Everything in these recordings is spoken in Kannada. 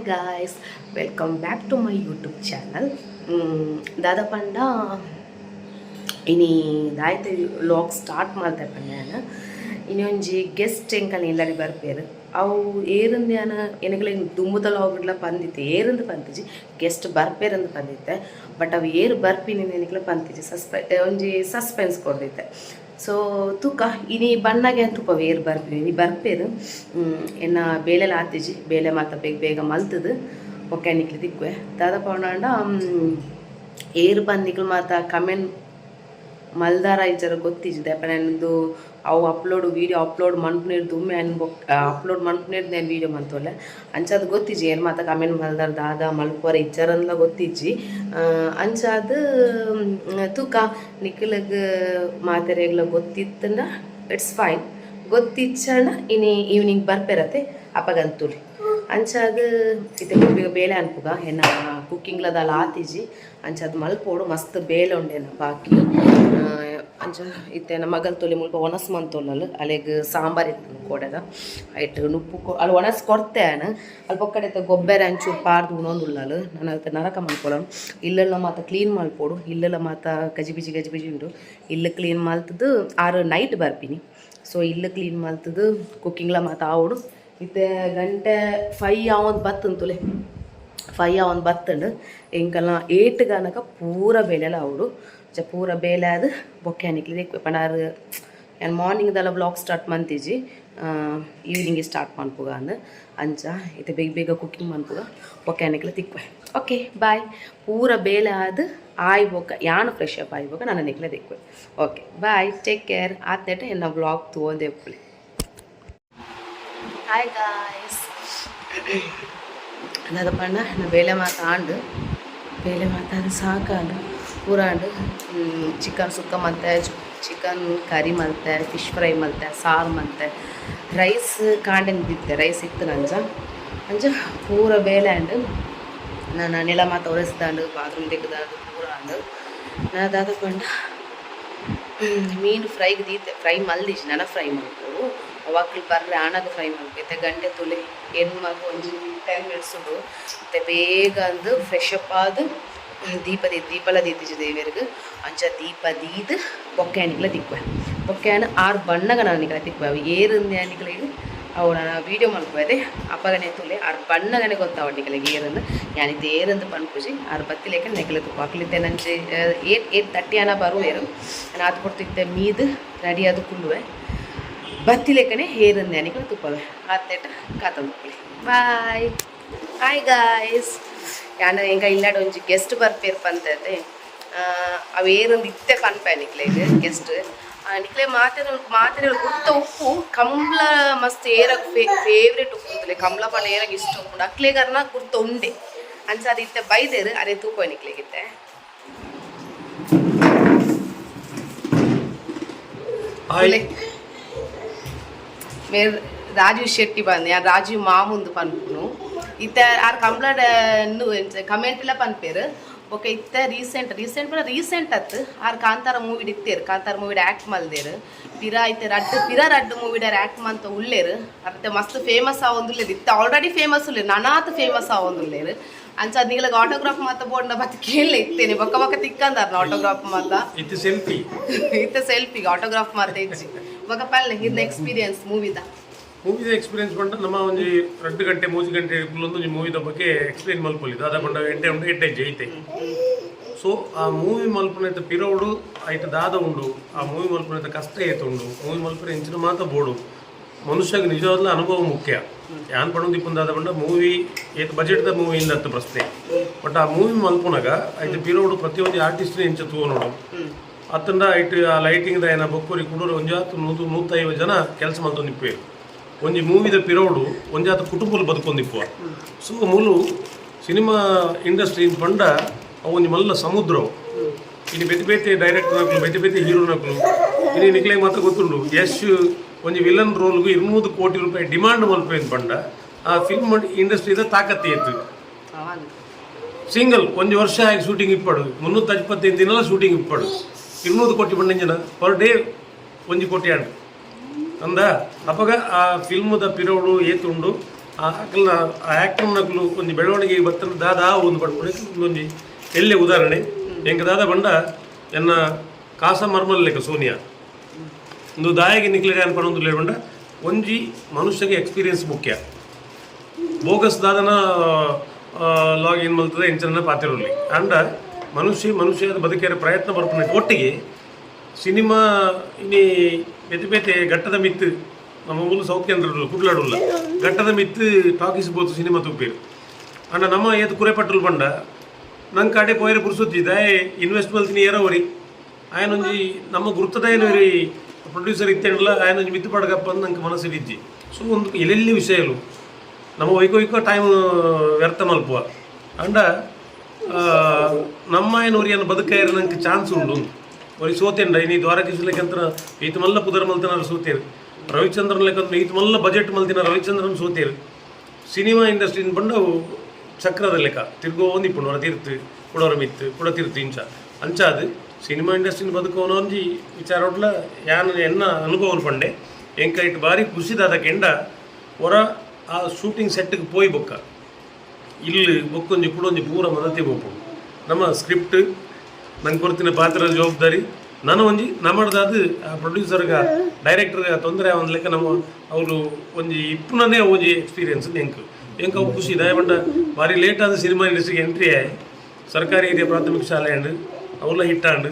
guys, welcome back to my YouTube channel. Dada Panda ini daite vlog start ಮಾಡ್ತಾ ನಾನು ಇನ್ನೊಂಜಿ ಗೆಸ್ಟ್ ಎಂಕಲ್ ಇಲ್ಲಡಿ ಬರ್ಪೇರು ಅವು ಏರಂದ್ಯಾನ ಎನಗಲೆ ದುಂಬುದಲ ಹೋಗಿಡ್ಲ ಬಂದಿತ್ತೆ ಏರಂದು ಬಂದಿಜಿ ಗೆಸ್ಟ್ ಬರ್ಪೇರಂದು ಬಂದಿತ್ತೆ ಬಟ್ ಅವು ಏರು ಬರ್ಪಿನಿ ಎನಗಲೆ ಬಂದಿಜಿ ಒಂಜಿ ಸಸ್ಪೆನ್ಸ್ ಕೊಡ್ದಿತ್ತೆ ಸೊ ತೂಕ ಇನಿ ಬಣ್ಣಗೆ ತುಪ್ಪ ಏರು ಬರ್ಪೀನಿ ನೀ ಬರ್ಪೇರು ಎನ್ನ ಬೇಳೆಲ್ಲ ಆತಿಜಿ ಬೇಳೆ ಮಾತ ಬೇಗ ಬೇಗ ಮಲ್ತದು ಒಕ್ಕೆ ನಿಕ್ಲಿ ತಿಕ್ವೆ ದಾದ ಪೌಂಡ ಏರು ಬಂದಿಕ್ಲು ಮಾತ ಕಮೆಂಟ್ ಮಲ್ದಾರ ಇಜ್ಜರ ಗೊತ್ತಿಜ್ಜಿದೆ ಅಪ್ಪ ನನ್ನದು ಅವು ವೀಡಿಯೋ ಅಪ್ಲೋಡ್ ಮನ್ಪುನೇರು ದುಮ್ಮೆ ಅಪ್ಲೋಡ್ ಮನ್ಪುನೇರು ನಾನು ವೀಡಿಯೋ ಮಂತೋಲೆ ಅಂಚಾದ ಗೊತ್ತಿಜ್ಜಿ ಏನು ಮಾತ ಕಮೆಂಟ್ ಮಲ್ದಾರ ದಾದ ಮಲ್ಪುವರ ಇಜ್ಜರಂದ ಗೊತ್ತಿಜ್ಜಿ ಅಂಚಾದ ತೂಕ ನಿಖಿಲಗ್ ಮಾತೆರೆಗ್ಲ ಗೊತ್ತಿತ್ತಂದ ಇಟ್ಸ್ ಫೈನ್ ಗೊತ್ತಿಚ್ಚಣ ಇನಿ ಈವ್ನಿಂಗ್ ಬರ್ಪೇರತ್ತೆ ಅಪ್ಪಗಂತೂಲಿ ಅಂಚಾದ ಇತ್ತೆ ಬೇಳೆ ಅನ್ಪುಗ ಹೆನ್ನ ಕುಕ್ಕಿಂಗ್ಲದಲ್ಲ ಆತಿಜಿ ಅಂಚಾದ ಮಲ್ಪೋಡು ಮಸ್ತ್ ಬೇಳೆ ಉಂಡೆನ ಬಾಕಿ ಅಂಚ ಇತ್ತೆ ನಮ್ಮ ಮಗಲ್ ತೊಲಿ ಮುಲ್ಪ ಒಣಸ್ ಮಂತೊಲ್ಲಲು ಅಲೆಗ್ ಸಾಂಬಾರ್ ಇತ್ತು ಕೊಡೆದ ಐಟ್ ನುಪ್ಪು ಅಲ್ಲಿ ಒಣಸ್ ಕೊಡ್ತೇನೆ ಅಲ್ಲಿ ಪೊಕ್ಕಡೆ ಗೊಬ್ಬರ ಅಂಚು ಪಾರ್ದು ಉಣೊಂದುಲ್ಲಲು ನಾನು ಅದಕ್ಕೆ ನರಕ ಮಲ್ಕೊಳನು ಇಲ್ಲೆಲ್ಲ ಮಾತ ಕ್ಲೀನ್ ಮಲ್ಪೋಡು ಇಲ್ಲೆಲ್ಲ ಮಾತ ಗಜಿಬಿಜಿ ಉಂಡು ಇಲ್ಲು ಕ್ಲೀನ್ ಮಲ್ತದ್ದು ಆರು ನೈಟ್ ಬರ್ಪಿನಿ ಸೊ ಇಲ್ಲು ಕ್ಲೀನ್ ಮಲ್ತದ್ದು ಕುಕ್ಕಿಂಗ್ಲ ಮಾತ ಆವೋಡು ಇತ್ತೆ ಗಂಟೆ 5 ಆವೊಂದು ಬತ್ತಂತುಲೆ 5 ಆವೊಂದು ಬತ್ತಂಡು ಎಂಕಲ್ನ 8 ಗನಕ ಪೂರ ಬೇಲೆಲ್ಲ ಆವೋಡು ಪೂರ ಬೇಲೆ ಅದು ಬೊಕ್ಯಾನಿಕ್ಲಿ ಪಂಡಾರು ನಾನು ಮಾರ್ನಿಂಗ್ದೆಲ್ಲ ಬ್ಲಾಗ್ ಸ್ಟಾರ್ಟ್ ಮಂತಿಜಿ ಈವ್ನಿಂಗ್ ಸ್ಟಾರ್ಟ್ ಮನ್ಪುಗ ಅಂದು ಅಂಚ ಇದು ಬೇಗ ಬೇಗ ಕುಕ್ಕಿಂಗ್ ಮನ್ಪುಗ ಬೊಕ್ಯಾನಿಕ್ಲಿ ತಿಕ್ವೆ ಓಕೆ ಬಾಯ್ ಪೂರ ಬೇಲೆ ಅದು ಆಯ್ಬೋಕ ಯಾನು ಫ್ರೆಶ್ ಅಪ್ ಆಯ್ಬೋಕ ನನ್ನ ನಿಕ್ಲೆ ತಿಕ್ವೆ ಓಕೆ ಬಾಯ್ ಟೇಕ್ ಕೇರ್ ಆತೇಟ ಎನ್ನ ಬ್ಲಾಗ್ ತೋದೆ ಉಪ್ಪುಳಿ ಹಾಯ್ ಗಾಯ್ಸ್ ಅದಾದ ಪಂಡ ನಾ ಬೇಳೆ ಮಾತಾಂಡು ಬೇಳೆ ಮಾತಾಡು ಸಾಕಾಂಡು ಪೂರಾಂಡು ಚಿಕನ್ ಸುಕ್ಕ ಮಲ್ತೆ ಚಿಕನ್ ಕರಿ ಮಲ್ತೆ ಫಿಶ್ ಫ್ರೈ ಮಲ್ತೆ ಸಾರು ಮಲ್ತೆ ರೈಸ್ ಕಾಂಡೆನ್ ಬಿತ್ತೆ ರೈಸ್ ಇತ್ತು ಅಂಜ ಪೂರ ಬೇಳೆ ಅಂಡು ನಾನು ನೆಲ ಮಾತ ಒರೆಸ್ದಾಂಡು ಬಾತ್ರೂಮ್ ತೆಗ್ದಾಂಡು ಪೂರ ಅಂಡು ನಾ ಅದಾದ ಪಂಡ ಮೀನು ಫ್ರೈಗೆ ದೀತೆ ಫ್ರೈ ಮಲ್ದಿಜಿ ನನ್ನ ಫ್ರೈ ಮಾಡ್ಬೋದು ಅವಾಗಲು ಬರ್ರೆ ಆಣಾಗ ಫ್ರೈ ಮಾಡ್ಬೇಕು ಗಂಟೆ ತುಳಿ ಏನು ಮಾತು ಒಂದು 10 ಮಿನಿಟ್ಸ್ ಉಂಡು ಮತ್ತು ಬೇಗ ಅಂದು ಫ್ರೆಶ್ ಅಪ್ ಆದು ದೀಪಲ ದೀತಿಜಿ ದೇವಿಯರ್ಗೆ ಅಂಚ ದೀಪ ದೀದು ಬೊಕ್ಕಾನಿಕ್ಲ ತಿಕ್ವೆ ಬೊಕ್ಕಾನ 6 ಬಣ್ಣಗ ನಾನಿಗಳ ತಿಕ್ವೆ ಅವು ಏರಂದು ಯಾನಿಗಳಿಗೆ ಅವು ನಾನು ವೀಡಿಯೋ ಮಾಡ್ಕೋದೆ ಅಪ್ಪಗನೆ ತುಲೆ 6 ಬಣ್ಣಗನೆ ಗೊತ್ತಾವಟ್ಟಿಗಳಿಗೆ ಏರಂದು ಯಾನಿದ್ದು ಏರಂದು ಪನ್ಪುಜಿ 6 ಬತ್ತಿಲೇಕ ನೆಕ್ಲೆ ತುಪ್ಪ ಹಾಕ್ಲಿದ್ದೆ ನಂಚೆ 8:30 ಅನ ಬರುವೇರು ನಾನು ಅದು ಕೊಡ್ತಿದ್ದೆ ಮೀದು ರೆಡಿ ಅದು ಕುಳ್ಳುವೆ ಬತ್ತಿಲೇಕನೆ ಏರಂದು ಯಾನಿಗಳ ತುಪ್ಪವೆ ಆತೇಟ ಕಾತಂದು ಬಾಯ್ ಹಾಯ್ ಗಾಯ್ಸ್ ಯಾನ ಎಂಗ ಇಲ್ಲಾಡ ಒಂಜಿ ಗೆಸ್ಟ್ ಬರ್ಪೇರು ಪಂತದೆ ಅವು ಏನೊಂದು ಇತ್ತೆ ಪನ್ಪೆ ನಿಕ್ಲೆಗೆ ಗೆಸ್ಟ್ ನಿಕ್ಲೆ ಮಾತೆರೆ ಗುರ್ತ ಉಪ್ಪು ಕಂಬ್ಲ ಮಸ್ತ್ ಏರಾಗ ಫೇವ್ರೇಟ್ ಉಪ್ಪು ಅಂತಲೇ ಕಂಬ್ಲ ಪಂಡ ಏರಾಗ ಇಷ್ಟ ಉಪ್ಪು ಅಕ್ಲೆಗರ್ನ ಗುರ್ತ ಉಂಡೆ ಅಂಚ ಅದು ಇತ್ತೆ ಬೈದೇರು ಅದೇ ತೂಕೋ ನಿಕ್ಲೆಗಿತ್ತೆ ಮೇರ್ ರಾಜೀವ್ ಶೆಟ್ಟಿ ಬಂದು ಯಾರು ರಾಜೀವ್ ಮಾಮುಂದು ಪನ್ಪುನು ಇತ್ತೆ ಆರು ಕಂಪ್ಲೀಟ್ ಕಮೆಂಟ್ ಇಲ್ಲ ಪನ್ಪೇರು ಓಕೆ ಇತ್ತೆ ರೀಸೆಂಟ್ ಅತ್ತು ಆರು ಕಾಂತಾರ ಮೂವಿಡ್ ಇತ್ತೇರು ಕಾಂತಾರ ಮೂವಿಡ್ ಆ್ಯಕ್ಟ್ ಮಲ್ದೇರು ಪಿರ ರಡ್ಡು ಮೂವಿಡಾರು ಆ್ಯಕ್ಟ್ ಮಂತ ಉಳ್ಳೇರು ಮತ್ತೆ ಮಸ್ತ್ ಫೇಮಸ್ ಆವೊಂದುಲ್ಲೇರು ಇತ್ತೆ ಆಲ್ರೆಡಿ ಫೇಮಸ್ ಉಳ್ಳೇರು ನನಾತ್ ಫೇಮಸ್ ಆವೊಂದುಲ್ಲೇರು ಅಂಚ ನಿಗಳಿಗೆ ಆಟೋಗ್ರಾಫ್ ಮಾತ ಬೋರ್ಡ್ ಬತ್ ಕೇಳಲೆ ಇತ್ತೇನೆ ಬೊಕ್ಕ ತಿಕ್ಕಂದಾರ ಆಟೋಗ್ರಾಫ್ ಮಾತ ಇತ್ತೆ ಸೆಲ್ಫಿಗೆ ಆಟೋಗ್ರಾಫ್ ಮಾತ ಇಜ್ಜಿ ಬೊಕ್ಕ ಪಲ್ಲೆ ಇದ್ನ ಎಕ್ಸ್ಪೀರಿಯನ್ಸ್ ಮೂವಿದ ಎಕ್ಸ್ಪೀರಿಯನ್ಸ್ ಪಂಡ ನಮ್ಮ ಒಂಜಿ 2 ಗಂಟೆ 3 ಗಂಟೆ ಒಂದು ಮೂವಿದ ಬಗ್ಗೆ ಎಕ್ಸ್ಪ್ಲೇನ್ ಮಲ್ಪೊಲಿ ದಾದ ಪಂಡ ಎಂಟೆ ಐತೆ ಸೊ ಆ ಮೂವಿ ಮಲ್ಪುನ ಪಿರೋಡು ಐತ ದಾದ ಉಂಡು ಆ ಮೂವಿ ಮಲ್ಪುನ ಕಷ್ಟ ಏತು ಉಂಡು ಮೂವಿ ಮಲ್ಪುನ ಇಂಚಿನ ಮಾತ ಬೋಡು ಮನುಷ್ಯಗೆ ನಿಜವಾದ ಅನುಭವ ಮುಖ್ಯ ಯಾನ್ ಪಡೋದು ಇಪ್ಪಂದಾದ ಪಂಡ ಮೂವಿ ಏತು ಬಜೆಟ್ದ ಮೂವಿ ಇಂದ ಹತ್ತು ಪ್ರಶ್ನೆ ಬಟ್ ಆ ಮೂವಿ ಮಲ್ಪುನಾಗ ಐತೆ ಪಿರೋಡು ಪ್ರತಿಯೊಂದು ಆರ್ಟಿಸ್ಟ್ನ ಇಂಚ ತೂನೋಡು ಅತ್ತಂಡ ಐಟ್ ಆ ಲೈಟಿಂಗ್ದ ಏನ ಬೊಕ್ಕೂರಿ ಕುಡೂರು 150 ಜನ ಕೆಲಸ ಮಲ್ತೊಂದು ಇಪ್ಪೇರು ಒಂಜಿ ಮೂವಿದ ಪಿರೋಡು ಒಂಜಾತ ಕುಟುಂಬಲು ಬದುಕೊಂದಿಪ್ಪುವ ಸೊ ಮೂಲು ಸಿನಿಮಾ ಇಂಡಸ್ಟ್ರಿ ಪಂಡ ಅವು ಒಂಜಿ ಮಲ್ಲ ಸಮುದ್ರವು ಇನ್ನು ಬೇತೆ ಡೈರೆಕ್ಟರ್ನಕ್ಲು ಬೇತೆ ಹೀರೋನಕ್ಲು ಇನ್ನು ನಿಕ್ಲೆ ಮಾತ್ರ ಗೊತ್ತುಂಡು ಯಶ್ ಒಂಜಿ ವಿಲನ್ ರೋಲ್ಗೂ 200 ಕೋಟಿ ರೂಪಾಯಿ ಡಿಮಾಂಡ್ ಮಲ್ಪೇನು ಪಂಡ ಆ ಫಿಲ್ಮ್ ಇಂಡಸ್ಟ್ರಿದ ತಾಕತ್ತಿ ಇತ್ತು ಸಿಂಗಲ್ ಒಂಜಿ ವರ್ಷ ಆಗಿ ಶೂಟಿಂಗ್ ಇಪ್ಪಡು 325 ದಿನ ಶೂಟಿಂಗ್ ಇಪ್ಪಡು 200 ಕೋಟಿ ಪಂಡ ಪರ್ ಡೇ 1 ಕೋಟಿ ಅಂಡ್ ಅಂದ ಅಪ್ಪಗ ಆ ಫಿಲ್ಮ್ದ ಪಿರೋಡು ಏತುಂಡು ಅಕ್ಲನ ಆ ಆ್ಯಕ್ಟರ್ನಕ್ಲು ಒಂದು ಬೆಳವಣಿಗೆ ಬರ್ತನ ದಾದ ಒಂದು ಪಡ್ಕೊಳಕ್ಕೆ ಒಂದು ಎಲ್ಲೇ ಉದಾಹರಣೆ ಎಂಕ ದಾದ ಬಂಡ ಎನ್ನ ಕಾಸ ಮರ್ಮಲ್ ಲೆಕ್ಕ ಸೋನಿಯಾ ಒಂದು ದಾಯಿಗೆ ನಿಕ್ಲಿಡೆ ಅನ್ಪಡೊಂದು ಲೇಕೊಂಡ ಒಂಜಿ ಮನುಷ್ಯಗೆ ಎಕ್ಸ್ಪೀರಿಯನ್ಸ್ ಮುಖ್ಯ ಬೋಗಸ್ ದಾದನ ಲಾಗಿನ್ ಮಲ್ತದೆ ಇಂಚನ ಪಾತಿರಲಿ ಅಂಡ ಮನುಷ್ಯದ ಬದುಕಿನ ಪ್ರಯತ್ನ ಬರ್ಪುನ ಒಟ್ಟಿಗೆ ಸಿನಿಮಾ ಇನ್ನಿ ಬೇತೆ ಬೇತೆ ಘಟ್ಟದ ಮಿತ್ತು ನಮ್ಮ ಊರು ಸೌತ್ ಕೇಂದ್ರ ಕುಡ್ಲಾಡುಲ್ಲ ಘಟ್ಟದ ಮಿತ್ತು ಟಾಕೀಸ್ ಬೋದು ಸಿನಿಮಾ ತುಪ್ಪೇರು ಅಂಡ ನಮ್ಮ ಏತು ಕುರೆಪಟ್ಟಲು ಬಂಡ ನಂಗೆ ಕಾಡೆ ಪೋಯರೆ ಪುರ್ಸೊತ್ತಿದ್ದ ಇನ್ವೆಸ್ಟ್ ಮಲ್ತೀನಿ ಏರೋವರಿ ಆಯನೊಂಜಿ ನಮ್ಮ ಗುರ್ತದಾಯನವರಿ ಪ್ರೊಡ್ಯೂಸರ್ ಇತ್ತೇನಲ್ಲ ಆಯನೊಂಜಿ ಮಿತ್ತು ಪಡಗಪ್ಪ ಅಂತ ನಂಗೆ ಮನಸ್ಸಿಡಿದ್ದಿ ಸೊ ಒಂದು ಎಲ್ಲೆಲ್ಲಿ ವಿಷಯಗಳು ನಮ್ಮ ಒಯ್ಕೊ ಟೈಮ್ ವ್ಯರ್ಥ ಮಲ್ಪುವ ಅಂಡ ನಮ್ಮ ಏನೂರಿಯನ್ನು ಬದುಕಾಯಿರ ನಂಗೆ ಚಾನ್ಸ್ ಉಂಡು ಒರಿ ಸೋತೇಂಡ ಇನ್ನು ದ್ವಾರಕೀಶ್ ಲೆಕ್ಕಂತರ ಈತ ಮಲ್ಲ ಪುದರ್ ಮಲ್ತನಾರು ಸೋತೇರು ರವಿಚಂದ್ರನ್ ಲೆಕ್ಕಂತ ಈತ ಮಲ್ಲ ಬಜೆಟ್ ಮಲ್ತಿನ ರವಿಚಂದ್ರನ್ ಸೋತೇರು ಸಿನಿಮಾ ಇಂಡಸ್ಟ್ರಿನ ಬಂಡ ಚಕ್ರದ ಲೆಕ್ಕ ತಿರ್ಗೋ ಒಂದಿಪ್ಪು ಹೊರ ತೀರ್ತು ಕುಡೋರ ಮಿತ್ತು ಕುಡ ತೀರ್ತು ಇಂಚ ಅಂಚಾದು ಸಿನಿಮಾ ಇಂಡಸ್ಟ್ರಿನ ಬದುಕೋನ ಒಂಜಿ ವಿಚಾರ ಒಟ್ಲ ಯಾನು ಎನ್ನ ಅನುಭವನ ಪಂಡೆ ಎಂಕ ಇಟ್ಟು ಬಾರಿ ಖುಷಿದಾದ ಕೆಂಡ ಹೊರ ಆ ಶೂಟಿಂಗ್ ಸೆಟ್ಗೆ ಪೋಯ್ ಬೊಕ್ಕ ಇಲ್ಲಿ ಬೊಕ್ಕೊಂಜಿ ಕುಡೊಂಜಿ ಪೂರ ಮದತಿ ಬೋಪು ನಮ್ಮ ಸ್ಕ್ರಿಪ್ಟ್ ನಂಗೆ ಕೊಡ್ತಿನ ಪಾತ್ರದ ಜವಾಬ್ದಾರಿ ನಾನು ಒಂಜಿ ನಮ್ಮದಾದ ಆ ಪ್ರೊಡ್ಯೂಸರ್ಗೆ ಡೈರೆಕ್ಟರ್ಗೆ ತೊಂದರೆ ಒಂದು ಲೆಕ್ಕ ನಮ್ಮ ಅವರು ಒಂಜಿ ಇಪ್ಪನೇ ಒಂಜಿ ಎಕ್ಸ್ಪೀರಿಯನ್ಸ್ ಎಂಕ ಅವು ಖುಷಿ ದಯಪಂಡ ಭಾರಿ ಲೇಟ್ ಆದ ಸಿನಿಮಾ ಇಂಡಸ್ಟ್ರಿಗೆ ಎಂಟ್ರಿ ಆಯ್ ಸರ್ಕಾರಿ ಹಿರಿಯ ಪ್ರಾಥಮಿಕ ಶಾಲೆ ಅಂಡು ಅವಲ್ಲ ಹಿಟ್ಟಾಂಡು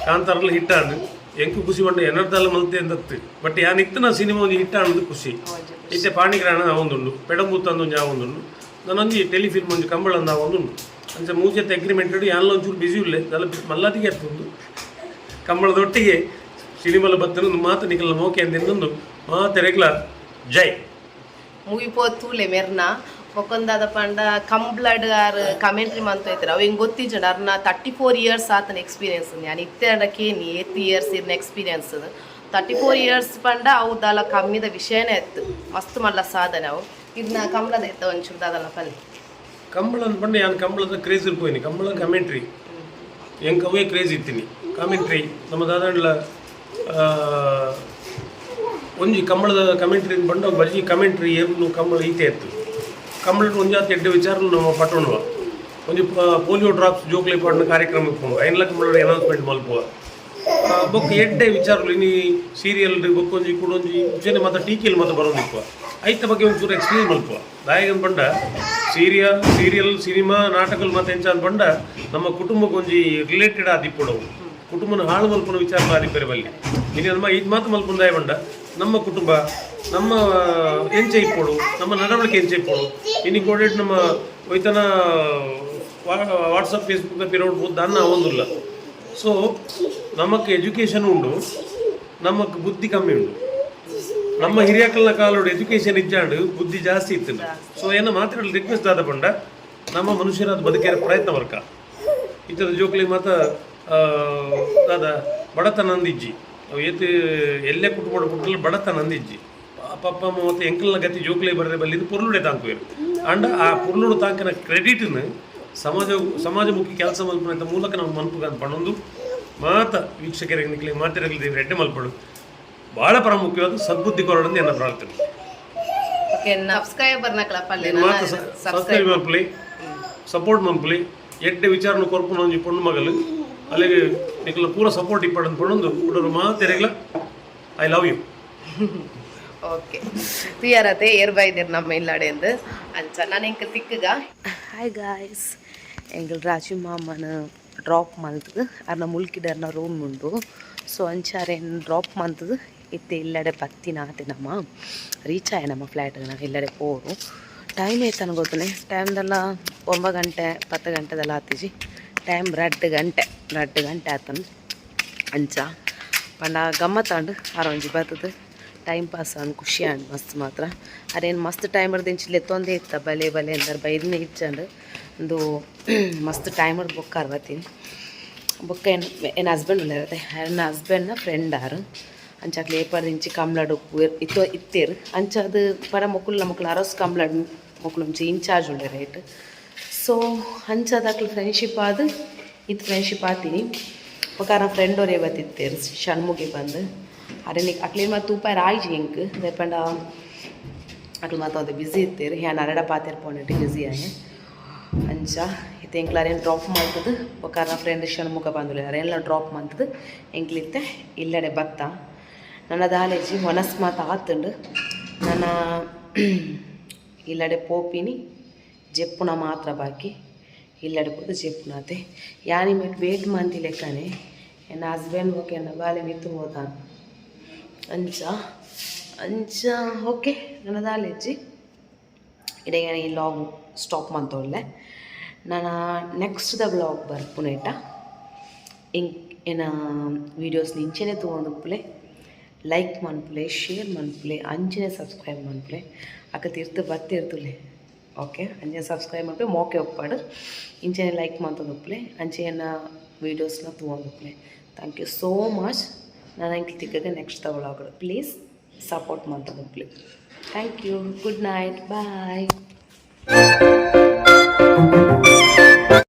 ಕಾಂತಾರಲ್ಲ ಹಿಟ್ಟಾಂಡು ಎಂಕು ಖುಷಿ ಬಂಡ ಎನ್ನರ್ದಲ್ಲ ಮಲ್ತೆ ಅಂದತ್ತು ಬಟ್ ಯಾನ್ ಇತ್ತನ ಸಿನಿಮಾ ಒಂದು ಹಿಟ್ಟಾಂಡು ಖುಷಿ ಇತ್ತೆ ಪಾಣಿಗ್ರಹಣ ಅವೊಂದುಂಡು ಪೆಡಂಬೂತ್ ಅಂದೊಂದು ಯಾವೊಂದುಂಡು ನಾನೊಂದು ಟೆಲಿಫಿಲ್ಮ್ ಒಂದು ಕಂಬಳ ಅಂದ ಒಂದುಂಡು ಅಂಚ ಮೂಜತ್ತೆ ಅಗ್ರಿಮೆಂಟ್ ಇಡು ಯಾನ್ಲ ಒಂಚೂರು ಬಿಸಿ ಉಳ್ಳೆ ಅದಲ್ಲ ಮಲ್ಲದಿಗೆ ಇರ್ತುಂಡು ಕಂಬಳದೊಟ್ಟಿಗೆ ಸಿನಿಮಾಲ ಬತ್ತನೊಂದು ಮಾತು ನಿಕಲ ಮೋಕೆ ಅಂದಿಂದೊಂದು ಮಾತೆರೆಗ್ಲ ಜೈ ಮೂವಿ ಪೋತೂಲೆ ಮೆರ್ನ ಮೊಕೊಂದಾದ ಪಂಡ ಕಂಬ್ಲಡ್ ಆರ್ ಕಮೆಂಟ್ರಿ ಮಂತೋಯ್ತಾರೆ ಅವು ಹಿಂಗೆ ಗೊತ್ತಿಜ್ಜಂಡ ಅರ್ನ 34 ಇಯರ್ಸ್ ಆತನ ಎಕ್ಸ್ಪೀರಿಯನ್ಸ್ ನಾನು ಇತ್ತೆ ಕೇನಿ 8 ಇಯರ್ಸ್ ಇರ್ನ ಎಕ್ಸ್ಪೀರಿಯನ್ಸ್ 34 ಇಯರ್ಸ್ ಪಂಡ ಅವು ದಾಲ ಕಮ್ಮಿದ ವಿಷಯನೇ ಇತ್ತು ಮಸ್ತ್ ಮಲ್ಲ ಸಾಧನೆ ಅವು ಇದನ್ನ ಕಂಬಳದ ಇತ್ತ ಒಂಚೂರು ದಾದಲ್ಲ ಪಲ್ಲಿ ಕಂಬಳ ಅಂದ್ಪಂಡು ಯಾನು ಕಂಬಳದ ಕ್ರೇಜ್ ಇರ್ಪೋಯ್ನಿ ಕಂಬಳ ಕಮೆಂಟ್ರಿ ಹೆಂಗೆ ಅವೇ ಕ್ರೇಜ್ ಇತ್ತೀನಿ ಕಾಮೆಂಟ್ರಿ ನಮ್ಮ ದಾದಾಂಡ್ಲ ಒಂಜಿ ಕಂಬಳದ ಕಮೆಂಟ್ರಿ ಬಂಡ ಬಜಿ ಕಮೆಂಟ್ರಿ ಏನು ಕಂಬಳ ಈತೆ ಇತ್ತು ಕಂಬಳ ಒಂಜಾತ ಎಡ್ಡೆ ವಿಚಾರಲು ನಮ್ಮ ಪಟ್ಟಣವ ಒಂಜಿ ಪೋಲಿಯೋ ಡ್ರಾಪ್ಸ್ ಜೋಕ್ಲಿ ಪಾಡಿನ ಕಾರ್ಯಕ್ರಮ ಇಪ್ಪು ಐನ್ಲ ಕಂಬಳ ಅನೌನ್ಸ್ಮೆಂಟ್ ಮಲ್ಪುವ ಬೊಕ್ಕ ಎಡ್ಡೆ ವಿಚಾರಲು ಇನ್ನು ಸೀರಿಯಲ್ ಬೊಕ್ಕೊಂಜಿ ಕುಡೊಂಜಿ ಜನ ಮತ್ತು ಟೀಕಿಯಲ್ಲಿ ಮತ್ತು ಬರೋದಿಪ್ಪ ಐತ ಬಗ್ಗೆ ಒಂಚೂರು ಎಕ್ಸ್ಪ್ಲೇನ್ ಮಲ್ಪುವ ದಾಯಗನ್ ಬಂಡ ಸೀರಿಯಲ್ ಸಿನಿಮಾ ನಾಟಕಗಳು ಮತ್ತು ಎಂಚ ಬಂಡ ನಮ್ಮ ಕುಟುಂಬಕ್ಕೆ ಒಂಜಿ ರಿಲೇಟೆಡ್ ಆದಿಪ್ಪುಡವು ಕುಟುಂಬನ ಹಾಳು ಮಲ್ಪನ ವಿಚಾರ ಆದಿಪ್ಪರೆ ಬಲ್ಲಿ ಇನ್ನು ನಮ್ಮ ಇದು ಮಾತು ಮಲ್ಪನ ದಾಯ ಬಂಡ ನಮ್ಮ ಕುಟುಂಬ ನಮ್ಮ ಎಂಚೆ ಇಪ್ಪೋಡು ನಮ್ಮ ನಡವಳಿಕೆ ಎಂಚೆ ಇಪ್ಪೋಡು ಇನ್ನು ಕೋಡೆಡ್ ನಮ್ಮ ಒಯ್ತನ ವಾಟ್ಸಪ್ ಫೇಸ್ಬುಕ್ ಪಿರೋಡ್ ಬೋದು ಅನ್ನ ಒಂದಿಲ್ಲ ಸೊ ನಮಕ್ ಎಜುಕೇಷನ್ ಉಂಡು ನಮಕ್ ಬುದ್ಧಿ ಕಮ್ಮಿ ಉಂಡು ನಮ್ಮ ಹಿರಿಯಕಲ್ನ ಕಾಲೋಡು ಎಜುಕೇಷನ್ ಇಜ್ಜಾಂಡು ಬುದ್ಧಿ ಜಾಸ್ತಿ ಇತ್ತು ಸೊ ಏನೋ ಮಾತಾಡಲು ರಿಕ್ವೆಸ್ಟ್ ಆದ ಬಂಡ ನಮ್ಮ ಮನುಷ್ಯರಾದ ಬದುಕಿನ ಪ್ರಯತ್ನ ವರ್ಕ ಇತರ ಜೋಕ್ಲಿ ಮಾತ ದಾದ ಬಡತನ ಅಂದಿಜ್ಜಿ ಅವು ಏತು ಎಲ್ಲೇ ಕುಟುಂಬ ಕುಟುಂಬ ಬಡತನ ಅಂದಿಜ್ಜಿ ಪಪ್ಪ ಮತ್ತು ಎಂಕಲ್ನ ಗತಿ ಜೋಕ್ಲಿ ಬರದೆ ಬಲ್ಲಿ ಇದು ಪುರ್ಲುಡೆ ತಾಂಕುವೇರು ಅಂಡ ಆ ಪುರ್ಲುಡು ತಾಂಕಿನ ಕ್ರೆಡಿಟ್ನ ಸಮಾಜಮುಖಿ ಕೆಲಸ ಮಲ್ಪನ ಮೂಲಕ ನಾವು ಮಲ್ಪಗ ಅಂತ ಪಣೊಂದು ಮಾತ ವೀಕ್ಷಕರಿಗೆ ನಿಕ್ಲಿ ಮಾತಿರಲಿ ರೆಡ್ಡೆ ಮಲ್ಪಡು ಭಾಳ ಪ್ರಾಮುಖ್ಯವಾದ ಸದ್ಬುದ್ಧಿ ಕೊರಡಂದು ಎನ್ನ ಪ್ರಾರ್ಥನೆ ಸಬ್ಸ್ಕ್ರೈಬ್ ಮಲ್ಪಲಿ ಸಪೋರ್ಟ್ ಮಲ್ಪಲಿ ಎಡ್ಡೆ ವಿಚಾರನ ಕೊರ್ಪು ಒಂಜಿ ಪೊಣ್ಣು ಮಗಲು ಅಲ್ಲಿಗೆ ನಿಕ್ಲ ಪೂರ ಸಪೋರ್ಟ್ ಇಪ್ಪಡಂದು ಪಣೊಂದು ಹುಡುಗರು ಮಾತೆರೆಗ್ಲ ಐ ಲವ್ ಯು ಓಕೆ ತುಯಾರತೆ ಏರ್ಬೈದಿರ್ ನಮ್ಮ ಇಲ್ಲಾಡೆ ಅಂದು ಅಂಚ ನಾನು ಎಂಕ ತಿಕ್ಕಗ ಹಾಯ್ ಗಾಯ್ಸ್ ಎಂಗಲ್ ರಾಜು ಮಾಮನ ಡ್ರಾಪ್ ಮಲ್ತದು ಅರ್ನ ಮುಲ್ಕಿಡರ್ನ ರೂಮ್ ಉಂಡು ಸೊ ಅಂಚಾರೇನು ಡ್ರಾಪ್ ಮಂತದು ಇತ್ತೆ ಇಲ್ಲಡೆ ಪತ್ತಿನ ಆತೆ ನಮ್ಮ ರೀಚ್ ಆಯ ನಮ್ಮ ಫ್ಲ್ಯಾಟ್ಗೆ ನಾವು ಇಲ್ಲಡೆ ಪೋರು ಟೈಮ್ ಏತನ ಗೊತ್ತನೆ ಟೈಮ್ದೆಲ್ಲ 9 ಗಂಟೆ 10 ಗಂಟೆದೆಲ್ಲ ಆತಿಜಿ ಟೈಮ್ 2 ಗಂಟೆ ಆತನ ಅಂಚ ಪಂಡ ಗಮ್ಮತ್ತಾಂಡು ಆರೊಂಜಿ ಬರ್ತದೆ ಟೈಮ್ ಪಾಸ್ ಅಂಡ್ ಖುಷಿ ಅಂಡ್ ಮಸ್ತ್ ಮಾತ್ರ ಅದೇನು ಮಸ್ತ್ ಟೈಮ್ ಹಿಡ್ದಿಂಚಿಲ್ಲ ಎತ್ತೊಂದೇ ಇತ್ತ ಬಲೆ ಅಂದ್ರೆ ಬೈದನೇ ಇಚ್ಚಂಡು ಒಂದು ಮಸ್ತ್ ಟೈಮ್ ಹಿಡ್ದು ಬೊಕ್ಕ ಅರ್ವತ್ತೀನಿ ಬೊಕ್ಕ ಏನು ಹಸ್ಬೆಂಡ್ ಇರುತ್ತೆ ನನ್ನ ಹಸ್ಬೆಂಡ್ನ ಫ್ರೆಂಡ್ ಆರು ಅಂಚಾಕ್ಲಿ ಏಪರ್ದಿಂಚಿ ಕಂಬ್ಲಾಡು ಇತ್ತೇರು ಅಂಚದು ಪಡ ಮಕ್ಕಳು ಅರಸ್ ಕಂಬ್ಲಾಡು ಮಕ್ಕಳು ಮುಂಚೆ ಇನ್ಚಾರ್ಜ್ ಉಂಡೆ ರೇಟ್ ಸೊ ಅಂಚದಾಕ್ಲಿ ಫ್ರೆಂಡ್ಶಿಪ್ ಆದು ಇದು ಫ್ರೆಂಡ್ಶಿಪ್ ಆತೀನಿ ಒಕ್ಕಾರ ಫ್ರೆಂಡ್ ಅವರೇ ಬತ್ತಿತ್ತೇರು ಷಣ್ಮುಖಿ ಬಂದು ಅದೇ ಅಕ್ಲಿ ಮತ್ತು ತೂಪಾಯ ರಾಯ್ಜಿ ಎಂಕ್ ದೇಪಂಡ ಅಟ್ಲು ಮಾತ್ರ ಅದು ಬ್ಯುಸಿ ಇರ್ತೀರಿ ಯಾನ್ ಅರಡ ಪಾತೆರ್ ಪೋಣಿಟ್ಟು ಬ್ಯುಸಿ ಆಯೆ ಅಂಚ ಇತ್ತೆ ಎಂಕ್ಲಾರೇನು ಡ್ರಾಪ್ ಮಾಡ್ತದೆ ಕಾರಣ ಫ್ರೆಂಡ್ ಷಣ್ಮುಖ ಬಂದಿಲ್ಲ ಎಲ್ಲ ಡ್ರಾಪ್ ಮಾಡ್ತದೆ ಎಂಕ್ಲಿತ್ತೆ ಇಲ್ಲಡೆ ಬತ್ತ ನನ್ನ ದಾಲೇಜಿ ಒನಸ್ ಮಾತ ಆತುಂಡು ನನ್ನ ಇಲ್ಲಡೆ ಪೋಪಿನಿ ಜೆಪ್ಪುನ ಮಾತ್ರ ಬಾಕಿ ಇಲ್ಲಡೆ ಪೋದು ಜೆಪ್ಪುನಾತೆ ಯಾನಿ ಮೆಟ್ ವೇಟ್ ಮಂತಿ ಲೆಕ್ಕನೆ ನನ್ನ ಹಸ್ಬೆಂಡ್ ಓಕೆ ನನ್ನ ಬಾಲೆ ಮಿತ್ತು ಹೋದ ಅಂಚ ಅಂಚ ಓಕೆ ನನ್ನ ದಾಲೇಜಿ ಇಡೀ ಈ ಲಾಗ್ ಸ್ಟಾಪ್ ಮಾಡ್ತೊಳ್ಳೆ ನಾನು ನೆಕ್ಸ್ಟ್ ದ ಬ್ಲಾಗ್ ಬರ್ಪುನೇಟ ಇಂಕ್ ಏನ ವೀಡಿಯೋಸ್ ಇಂಚೆನೆ ತೊಗೊಂಡುಪ್ಪಲೆ ಲೈಕ್ ಮನ್ಪುಲೆ ಶೇರ್ ಮನ್ಪುಲೆ ಅಂಚನೆ ಸಬ್ಸ್ಕ್ರೈಬ್ ಮನ್ಪುಲೆ ಅಕ್ಕ ಬರ್ತಿರ್ತುಲೆ ಓಕೆ ಅಂಚನೆ ಸಬ್ಸ್ಕ್ರೈಬ್ ಮನ್ಪುಲೆ ಮೋಕೆ ಒಪ್ಪಾಡು ಇಂಚನೆ ಲೈಕ್ ಮಾಡ್ತೊಂದುಪ್ಪಲೆ ಅಂಚೆನ ವೀಡಿಯೋಸ್ನ ತೊಗೊಂಡುಪ್ಪಲೆ ಥ್ಯಾಂಕ್ ಯು ಸೋ ಮಚ್ ನಾನು ಇಂಕ್ ತಿಕ್ಕಗೆ next the blog please support ಮಾಡ್ತೊಂದುಪ್ಪಲೆ thank you good night bye